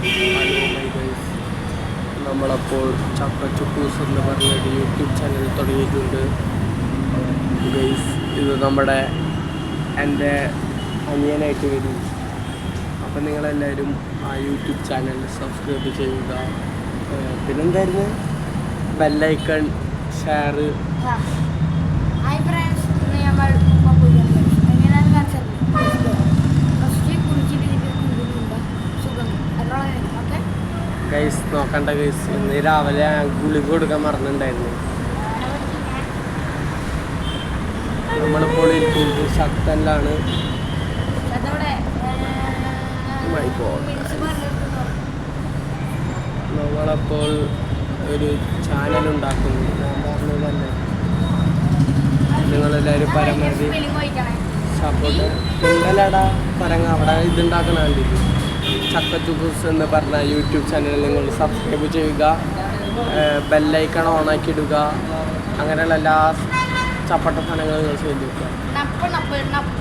Hello my guys, നമ്മളപ്പോൾ ചക്ക ചുക്കൂസ് എന്ന് പറഞ്ഞൊരു യൂട്യൂബ് ചാനൽ തുടങ്ങിയിട്ടുണ്ട് ഗൈസ്. ഇത് നമ്മുടെ എൻ്റെ അനിയനായിട്ട് വരും. അപ്പം നിങ്ങളെല്ലാവരും ആ യൂട്യൂബ് ചാനൽ സബ്സ്ക്രൈബ് ചെയ്യുക. പിന്നെന്തായിരുന്നു, ബെല്ലൈക്കൺ, ഷെയർ. ഗൈസ് നോക്കണ്ട ഗൈസ്, ഇന്ന് രാവിലെ ഗുളിക കൊടുക്കാൻ മറന്നിട്ടുണ്ടായിരുന്നു. നമ്മളിപ്പോൾ ഇരിക്കുന്നത് ശക്തനിലാണ്. നമ്മളപ്പോൾ ഒരു ചാനൽ ഉണ്ടാക്കുന്നു. ഞാൻ പറഞ്ഞത് തന്നെ നിങ്ങളെല്ലാവരും പരമാവധി സപ്പോർട്ട്. പിന്നല്ലടാ പരങ്ങ അവിടെ ഇതുണ്ടാക്കണ കണ്ടിട്ട് ചക്ക ചുക്കൂസ് എന്ന് പറഞ്ഞ യൂട്യൂബ് ചാനൽ നിങ്ങൾ സബ്സ്ക്രൈബ് ചെയ്യുക, ബെല്ലൈക്കൺ ഓണാക്കി ഇടുക. അങ്ങനെയുള്ള എല്ലാ ചപ്പട്ട സാധനങ്ങളും നിങ്ങൾ ചെയ്ത് വെക്കുക.